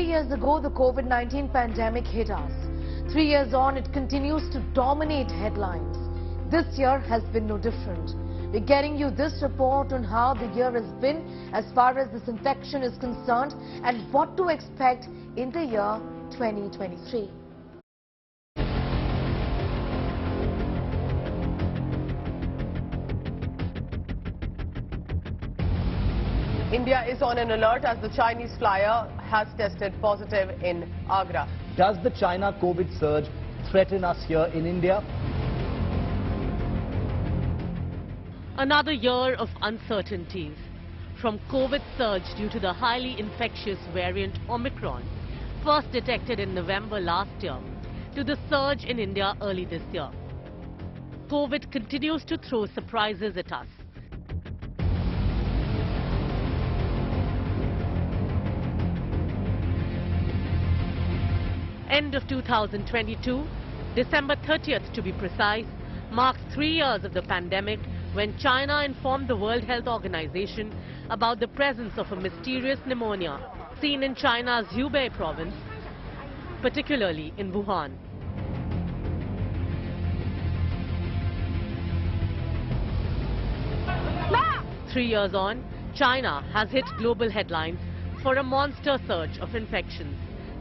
3 years ago, the COVID-19 pandemic hit us. 3 years on, it continues to dominate headlines. This year has been no different. We're getting you this report on how the year has been as far as this infection is concerned and what to expect in the year 2023. India is on an alert as the Chinese flyer has tested positive in Agra. Does the China COVID surge threaten us here in India? Another year of uncertainties. From COVID surge due to the highly infectious variant Omicron, first detected in November last year, to the surge in India early this year. COVID continues to throw surprises at us. End of 2022, December 30th to be precise, marks 3 years of the pandemic when China informed the World Health Organization about the presence of a mysterious pneumonia seen in China's Hubei province, particularly in Wuhan. Three years on, China has hit global headlines for a monster surge of infections,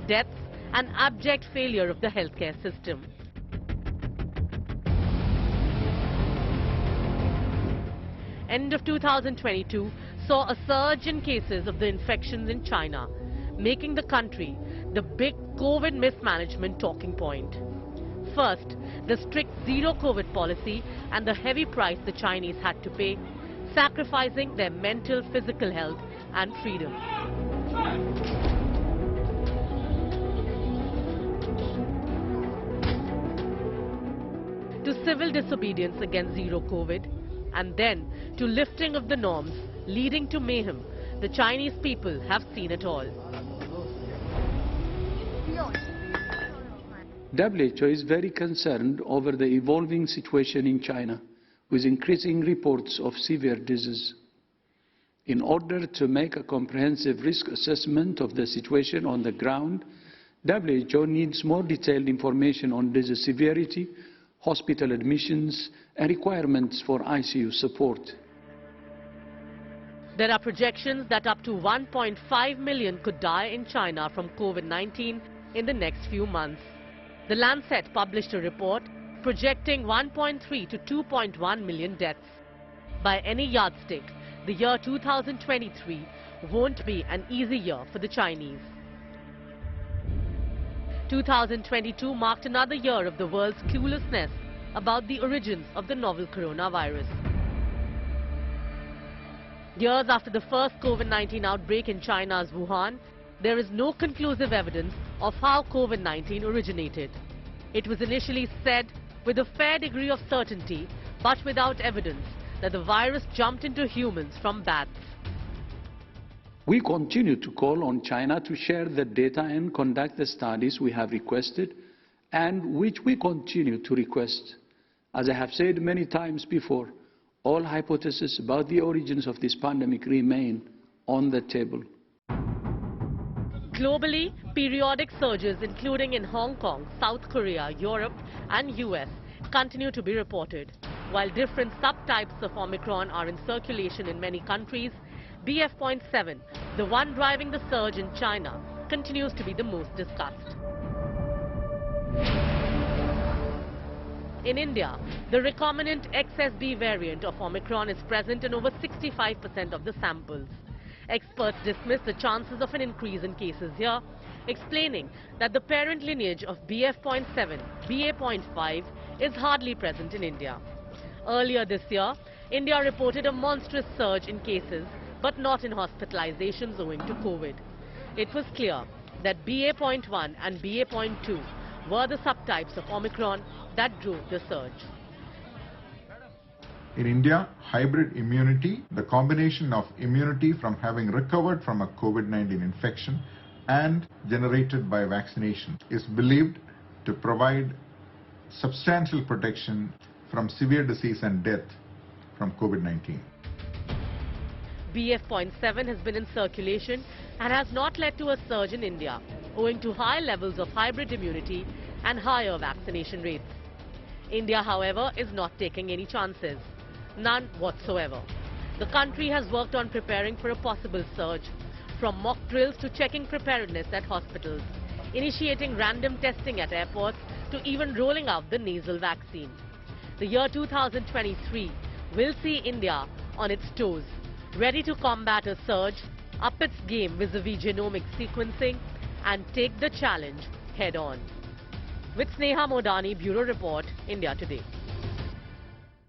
deaths, and abject failure of the healthcare system. End of 2022 saw a surge in cases of the infections in China, making the country the big COVID mismanagement talking point. First, the strict zero COVID policy and the heavy price the Chinese had to pay, sacrificing their mental, physical health and freedom. To civil disobedience against zero COVID, and then to lifting of the norms leading to mayhem, the Chinese people have seen it all. WHO is very concerned over the evolving situation in China, with increasing reports of severe disease. In order to make a comprehensive risk assessment of the situation on the ground, WHO needs more detailed information on disease severity, hospital admissions, and requirements for ICU support. There are projections that up to 1.5 million could die in China from COVID-19 in the next few months. The Lancet published a report projecting 1.3 to 2.1 million deaths. By any yardstick, the year 2023 won't be an easy year for the Chinese. 2022 marked another year of the world's cluelessness about the origins of the novel coronavirus. Years after the first COVID-19 outbreak in China's Wuhan, there is no conclusive evidence of how COVID-19 originated. It was initially said with a fair degree of certainty, but without evidence, that the virus jumped into humans from bats. We continue to call on China to share the data and conduct the studies we have requested and which we continue to request. As I have said many times before, all hypotheses about the origins of this pandemic remain on the table. Globally, periodic surges, including in Hong Kong, South Korea, Europe and US, continue to be reported. While different subtypes of Omicron are in circulation in many countries, BF.7, the one driving the surge in China, continues to be the most discussed. In India, the recombinant XSB variant of Omicron is present in over 65% of the samples. Experts dismiss the chances of an increase in cases here, explaining that the parent lineage of BF.7, BA.5 is hardly present in India. Earlier this year, India reported a monstrous surge in cases, but not in hospitalizations owing to COVID. It was clear that BA.1 and BA.2 were the subtypes of Omicron that drove the surge. In India, hybrid immunity, the combination of immunity from having recovered from a COVID-19 infection and generated by vaccination, is believed to provide substantial protection from severe disease and death from COVID-19. BF.7 has been in circulation and has not led to a surge in India, owing to high levels of hybrid immunity and higher vaccination rates. India, however, is not taking any chances. None whatsoever. The country has worked on preparing for a possible surge, from mock drills to checking preparedness at hospitals, initiating random testing at airports to even rolling out the nasal vaccine. The year 2023 will see India on its toes, ready to combat a surge, up its game vis-a-vis genomic sequencing and take the challenge head-on. With Sneha Modani, Bureau Report, India Today.